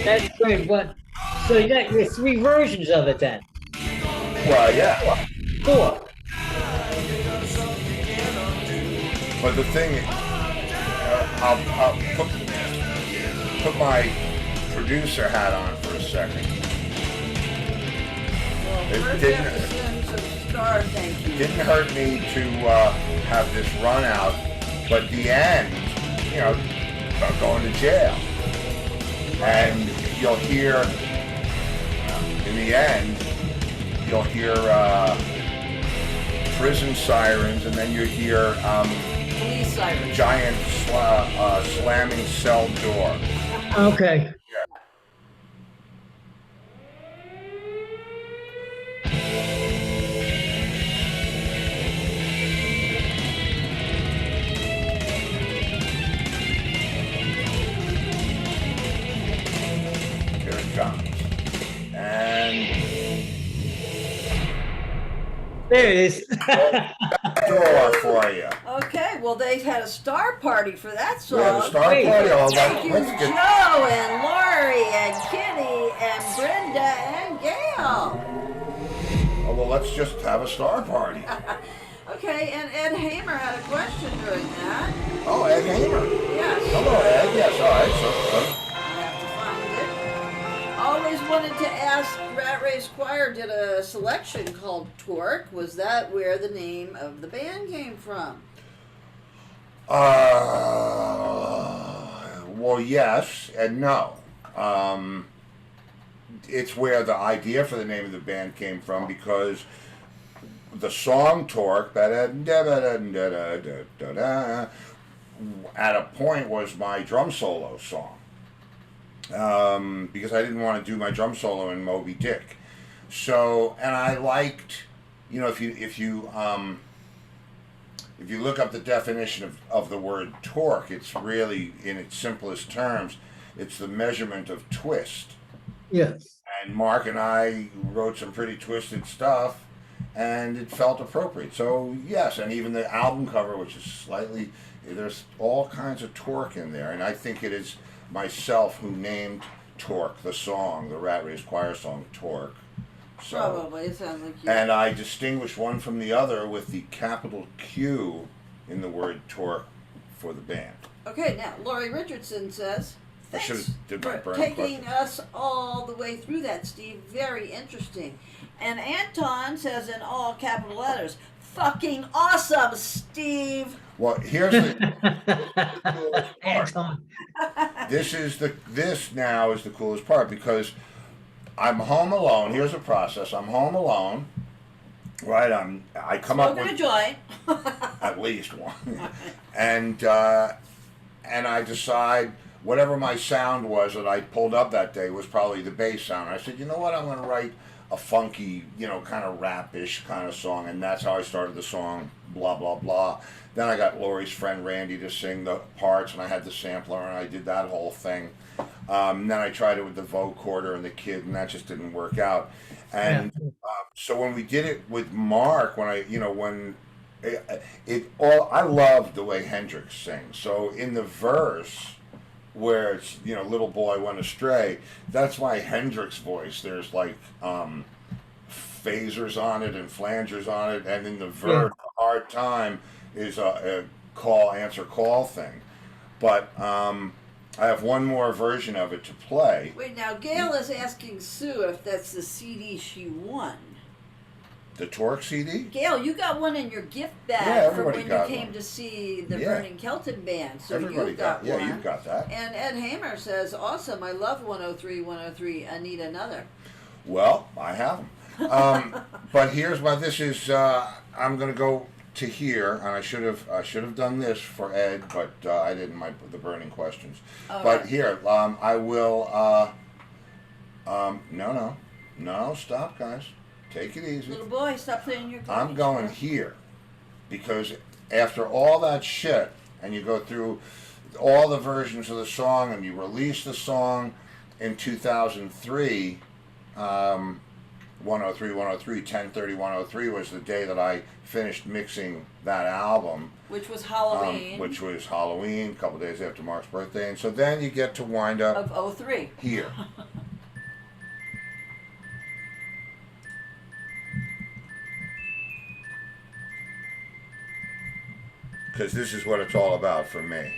That's great. But so you got your three versions of it then. Well, yeah. 4. But the thing, I'll put my producer hat on for a second. Well, It first you didn't- have to send some star thank you. Didn't hurt me to have this run out, but the end, you know, about going to jail. And you'll hear, in the end, you'll hear prison sirens, and then you hear Police sirens. giant slamming cell door. Okay. Here it comes. And There it is. door for you. Okay, well, they had a star party for that song. We have a star Wait. party. Thank you, Let's Joe get. and Lori and Kitty and Brenda and Gail. Oh, well, let's just have a star party. Okay, and Ed Hamer had a question during that. Oh, Ed Hamer. Yes. Hello, Ed. Yes, all right. So, I have to find it. Always wanted to ask, Rat Race Choir did a selection called Torque. Was that where the name of the band came from? well, yes and no. It's where the idea for the name of the band came from because the song Torque, at a point was my drum solo song. Because I didn't want to do my drum solo in Moby Dick. So, and I liked, you know, if you look up the definition of the word torque, it's really, in its simplest terms, it's the measurement of twist. Yes. And Mark and I wrote some pretty twisted stuff, and it felt appropriate. So yes, and even the album cover, which is slightly, there's all kinds of torque in there, and I think it is myself who named Torque, the song, the Rat Race Choir song, Torque. So, Probably, it sounds like you. and I distinguish one from the other with the capital Q in the word Torque for the band. Okay, now Lori Richardson says, I should thanks have did my for burning taking question. us all the way through that, Steve. Very interesting. And Anton says in all capital letters, fucking awesome, Steve. Well, here's the coolest part. Anton. This now is the coolest part because I'm home alone. Here's the process. I'm home alone. Right, I come up Smoking a with joint. at least one, and I decide whatever my sound was that I pulled up that day was probably the bass sound. I said, you know what, I'm going to write a funky, you know, kind of rap-ish kind of song, and that's how I started the song, blah, blah, blah. Then I got Lori's friend Randy to sing the parts, and I had the sampler, and I did that whole thing. Then I tried it with the vocoder and the kid, and that just didn't work out. And so when we did it with Mark, when I loved the way Hendrix sings. So in the verse, where it's, you know, little boy went astray, that's why Hendrix voice, there's like phasers on it and flangers on it, and in the verse, a hard time is a answer call thing. But I have one more version of it to play. Wait, now Gail is asking Sue if that's the CD she won. The Torque CD? Gail, you got one in your gift Yeah, bag from everybody when you got came one. to see the Yeah. Burning Kelton band. So Everybody you've got yeah, one. you've got that. And Ed Hamer says, awesome, I love 103, 103, I need another. Well, I have them. But here's why this is. I'm going to go to here, and I should have done this for Ed, but I didn't. The burning questions. All But right. here, I will. No, stop, guys. Take it easy. Little boy, stop playing your guitar. I'm going here because after all that shit, and you go through all the versions of the song, and you release the song in 2003. 103, 103, 10/30, 103 was the day that I finished mixing that album, Which was Halloween which was Halloween, a couple days after Mark's birthday, and so then you get to wind up of 03. here. because this is what it's all about for me.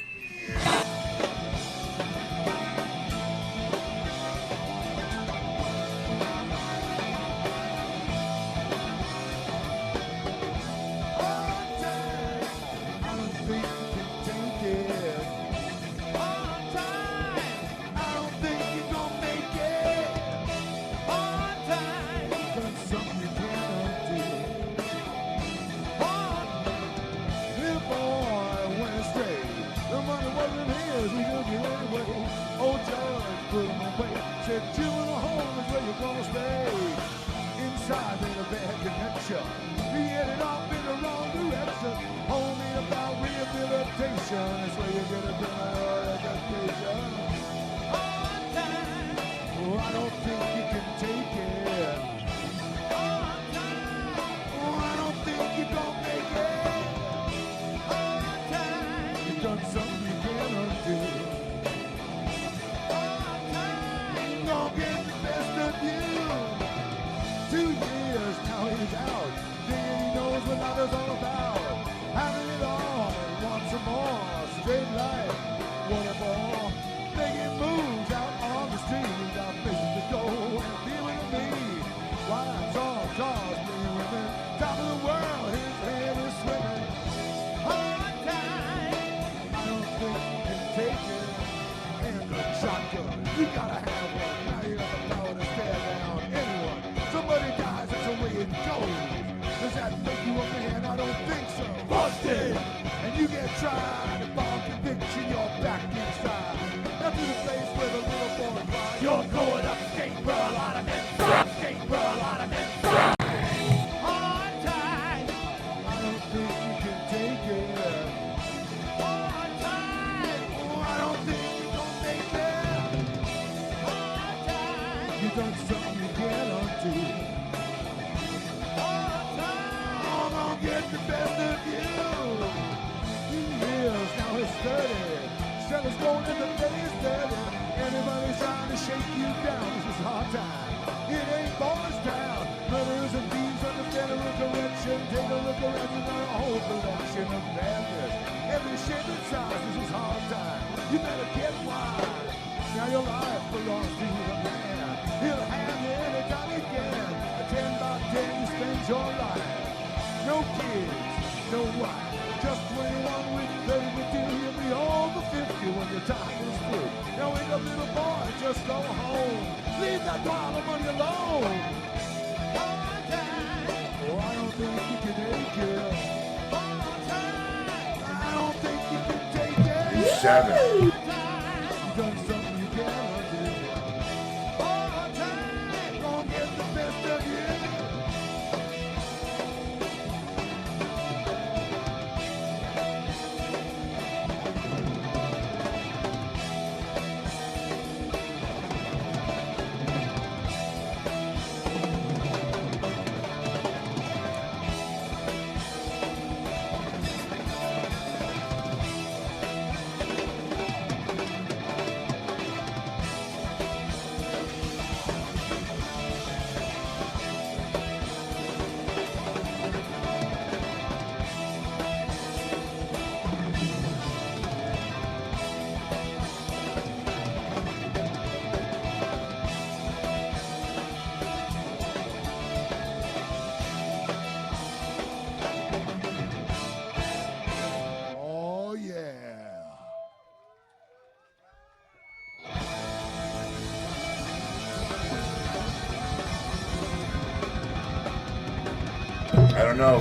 I don't know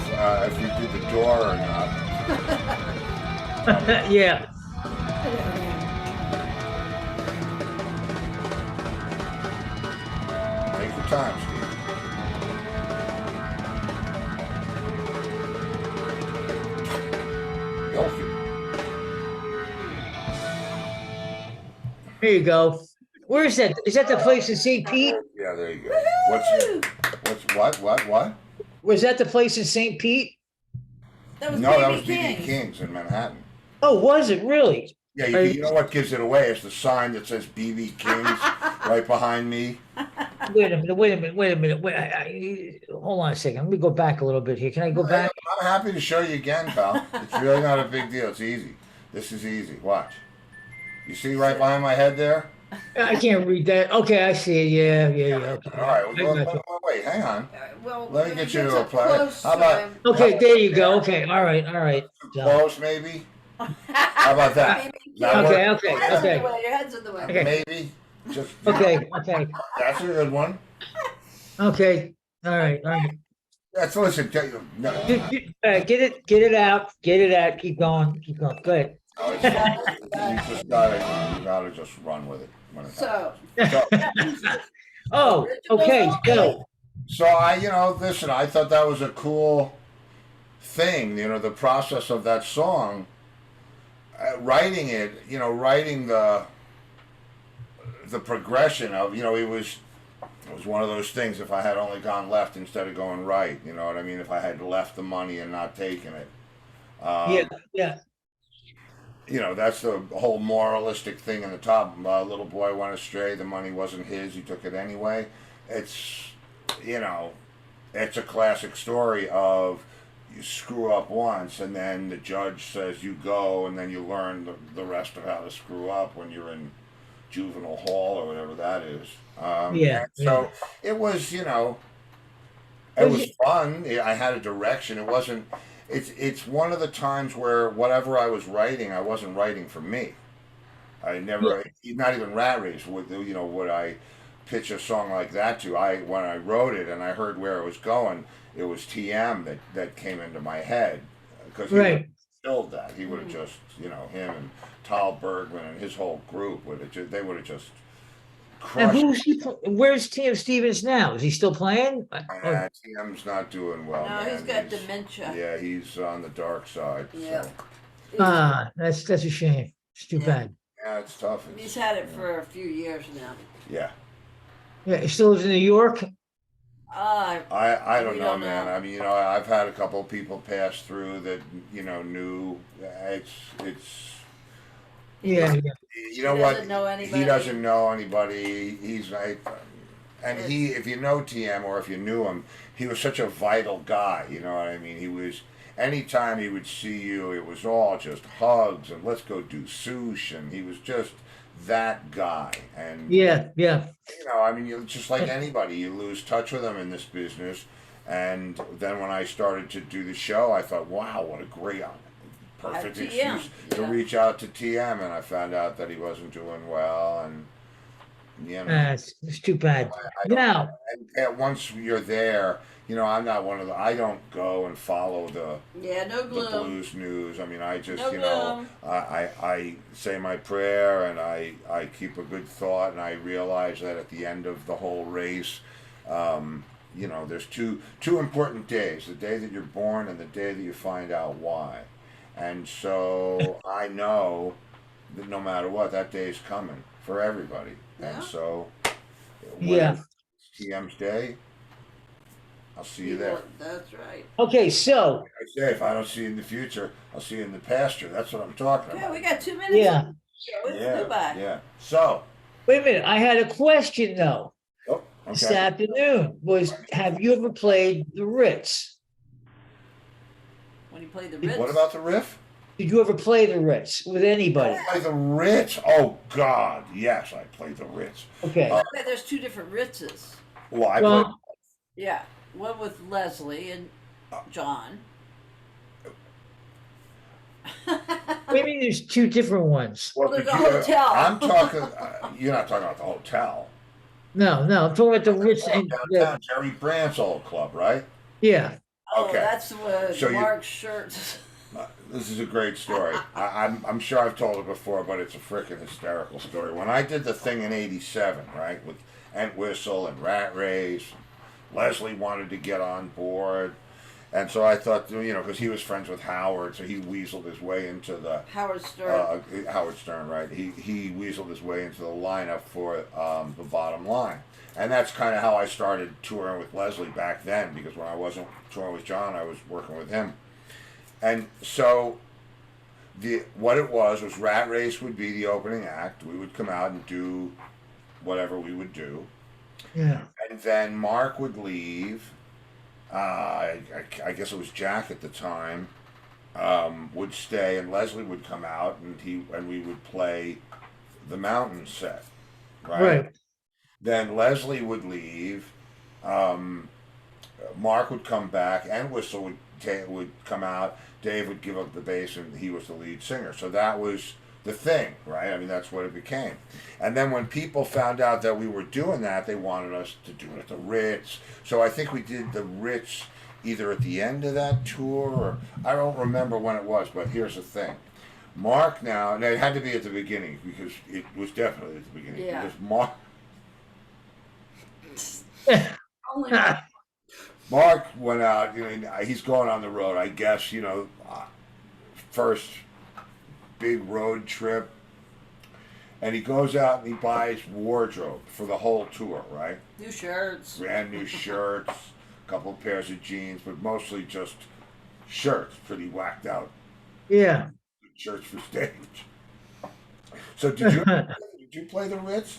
if we did the door or not. Yeah. Take your time, Steve. There you go. Where is that? Is that the place in St. Pete? Yeah, there you go. What? Was that the place in St. Pete? That was No, that BB was BB King's. King's in Manhattan. Oh, was it really? Yeah, Are you know what gives it away is the sign that says BB King's right behind me. Wait a minute, wait a minute. Hold on a second. Let me go back a little bit here. Can I go back? I'm happy to show you again, pal. It's really not a big deal. It's easy. This is easy. Watch. You see right behind my head there? I can't read that. Okay, I see it. Yeah. Okay. All right. I Well, got you. wait, hang on. Well, Let me when get it you gets to a up play. close How to about him- Okay, there you go. Okay, all right. So, close, maybe? How about that? Maybe- That okay, work? Your head's in okay. the way, your head's in the way. Okay. Maybe. Just Okay. That's a good one. All right. That's listen. No, Get it out. Keep going. Go ahead. no, you gotta just run with it when it So, happens. Oh, okay. So listen. I thought that was a cool thing. The process of that song, writing it. Writing the progression of. It was one of those things. If I had only gone left instead of going right, you know what I mean. If I had left the money and not taken it. Yeah. That's the whole moralistic thing in the top. Little boy went astray. The money wasn't his. He took it anyway. It's, it's a classic story of you screw up once and then the judge says you go and then you learn the rest of how to screw up when you're in juvenile hall or whatever that is. So it was, it was fun. I had a direction. It wasn't. It's one of the times where whatever I was writing, I wasn't writing for me. I never, not even Rat Race. Would I pitch a song like that to? When I wrote it and I heard where it was going, it was TM that came into my head because he would have killed that. He would have just, him and Tal Bergman and his whole group they would have just. And where's TM Stevens now? Is he still playing? TM's not doing well. no, man. he's got dementia. Yeah, he's on the dark side. Yeah. So. That's a shame. It's too bad. Yeah, it's tough. He's had it for a few years now. Yeah. Yeah, he still lives in New York. I don't We know, don't man. know. I mean, I've had a couple of people pass through that knew. It's. Yeah. You know He what? doesn't know anybody. He doesn't know anybody. He's like, and if you know TM or if you knew him, he was such a vital guy. You know what I mean? He was. Anytime he would see you, it was all just hugs and let's go do sush, and he was just that guy. And Yeah. I mean, you just like anybody, you lose touch with them in this business. And then when I started to do the show, I thought, wow, what a great, perfect TM, excuse to reach out to TM. And I found out that he wasn't doing well, and It's too bad. Now, and once you're there, I'm not one of I don't go and follow No the gloom. blues news. I mean, I just, No gloom. I say my prayer and I keep a good thought, and I realize that at the end of the whole race, there's two important days: the day that you're born and the day that you find out why. And so I know that no matter what, that day is coming for everybody. Yeah. And so, Yeah. it's TM's day. I'll see you there. That's right. okay, so I say, if I don't see you in the future, I'll see you in the pasture. That's what I'm talking Yeah, about. we got 2 minutes. yeah. Goodbye. Yeah. So, Wait a minute. I had a question though. This okay. afternoon have you ever played the Ritz? When you play the Ritz. What about the riff? Did you ever play the Ritz with anybody? Play the Ritz? Oh God, yes, I played the Ritz. Okay. Okay, there's 2 different Ritzes. Well, I Well, Yeah. One with Leslie and John. what do you mean there's 2 different ones? Well, there's but a you- hotel. I'm talking. You're not talking about the hotel. No, I'm talking about the Ritz. Downtown, Jerry Brandt's old club, right? Yeah. Oh, Okay. that's what So you- Mark's shirt. This is a great story. I'm sure I've told it before, but it's a freaking hysterical story. When I did the thing in '87, right, with Entwistle and Rat Race, Leslie wanted to get on board, and so I thought, because he was friends with Howard, so he weaseled his way into the Howard Stern. Howard Stern, right? He weaseled his way into the lineup for the Bottom Line, and that's kind of how I started touring with Leslie back then. Because when I wasn't touring with John, I was working with him. And so What it was Rat Race would be the opening act. We would come out and do whatever we would do, Yeah. and then Mark would leave. I guess it was Jack at the time. Would stay, and Leslie would come out, and we would play the mountain set. Right. Then Leslie would leave. Mark would come back, and Whistle would come out. Dave would give up the bass, and he was the lead singer. So that was the thing, right? I mean, that's what it became. And then when people found out that we were doing that, they wanted us to do it at the Ritz. So I think we did the Ritz either at the end of that tour, or I don't remember when it was. But here's the thing. Mark now, and it had to be at the beginning, because it was definitely at the beginning. Yeah. Because Mark Only Mark went out, he's going on the road, I guess, first big road trip. And he goes out and he buys wardrobe for the whole tour, right? new shirts. Brand new shirts, a couple of pairs of jeans, but mostly just shirts, pretty whacked out Yeah. shirts for stage. So did you play the Ritz?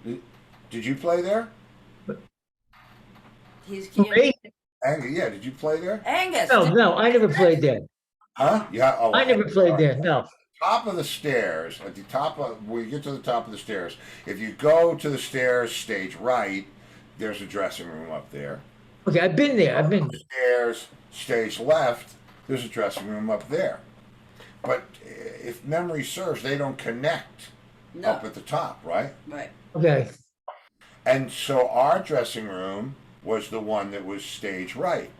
Did you play there? He's Me? Yeah, did you play there? Angus. No, I never played there. Huh? Yeah. Oh, I never played there. No. Top of the stairs, at the top of, when you get to the top of the stairs, if you go to the stairs, stage right, there's a dressing room up there. Okay, I've been there. I've been. Stairs, stage left, there's a dressing room up there. But if memory serves, they don't connect No. up at the top, right? Right. Okay. And so our dressing room was the one that was stage right.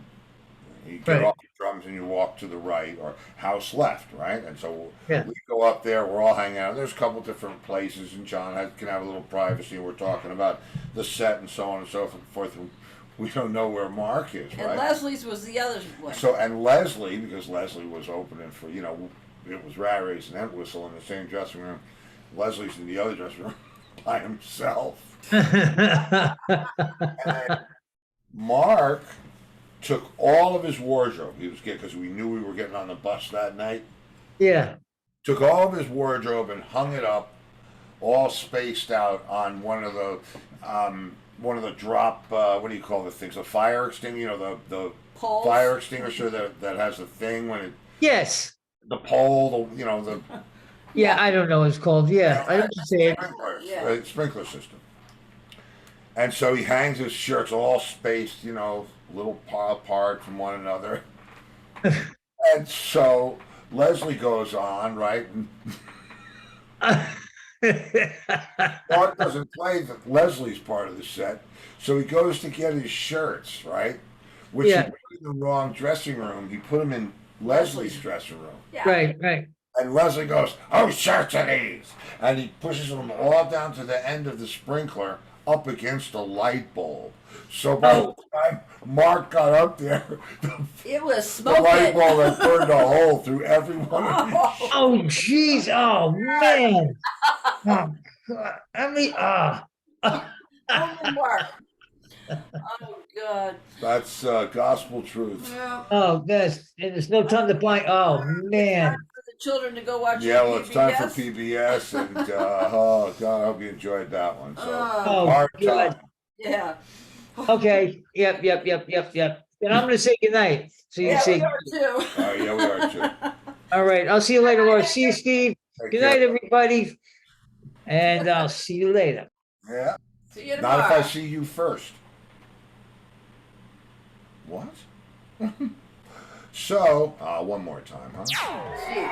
You get Right. off the drums and you walk to the right, or house left, right? And so Yeah. we go up there, we're all hanging out. There's a couple different places, and John can have a little privacy. We're talking about the set and so on and so forth. We don't know where Mark is, And right? Leslie's was the other one. So, and Leslie, because Leslie was opening for, it was Rat Race and Entwistle in the same dressing room. Leslie's in the other dressing room by himself. And then Mark took all of his wardrobe. He was getting, because we knew we were getting on the bus that night. Yeah. Took all of his wardrobe and hung it up, all spaced out on one of the drop. What do you call the things? A fire extinguisher. The Poles. fire extinguisher that has the thing when it Yes. the pole. The Yeah, I don't know what it's called. Yeah, I understand. Yeah. Sprinkler system. And so he hangs his shirts all spaced, a little apart from one another. And so Leslie goes on, right? And Mark doesn't play Leslie's part of the set, so he goes to get his shirts, right? Which Yeah. he put in the wrong dressing room. He put them in Leslie's dressing room. Yeah. Right. And Leslie goes, "Whose shirts are these?" And he pushes them all down to the end of the sprinkler, up against a light bulb. So by the time Mark got up there, It was the light smoking. bulb had burned a hole through every one of his shirts. Oh, jeez. Oh, man. Oh, God. I mean, Only Mark. Oh God. That's gospel truth. Yeah. Oh, and there's no time to buy. Oh, man. Time for the children to go watch. Yeah, the well, it's time for PBS. PBS, and oh God, I hope you enjoyed that one. So Oh, hard God. time. Yeah. Okay. Yep. And I'm going to say goodnight. So you Yeah, say, we are too. Oh, yeah, we are too. all right. I'll see you later, Laura. See you, Steve. Take Good care. night, everybody. And I'll see you later. Yeah. See you Not tomorrow. if I see you first. What? So, one more time, huh? See.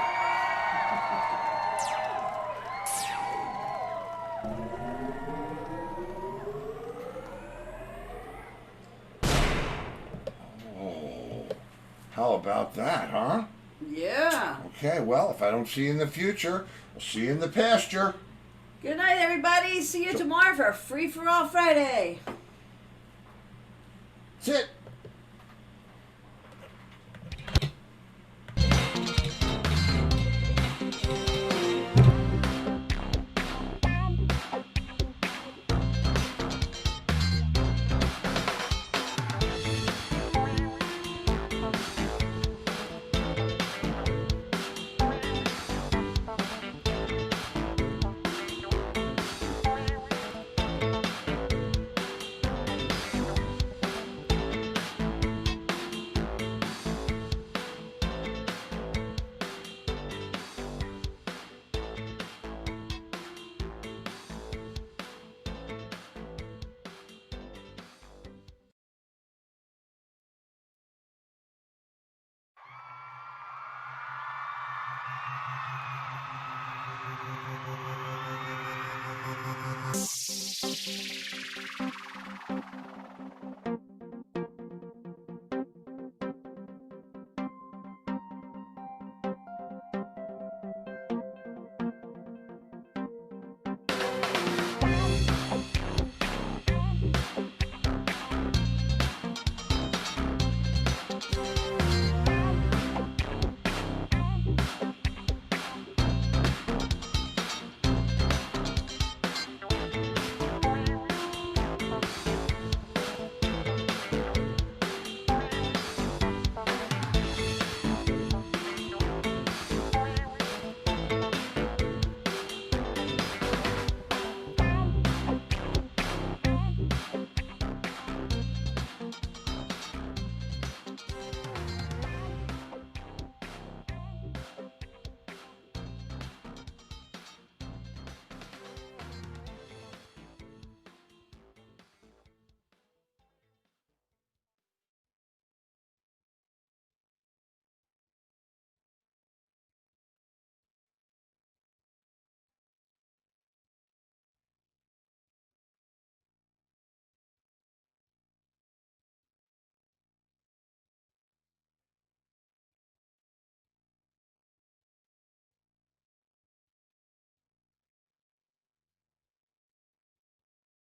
Oh, how about that, huh? Yeah. Okay, well, if I don't see you in the future, I'll see you in the pasture. Good night, everybody. See you tomorrow for Free for All Friday. That's it.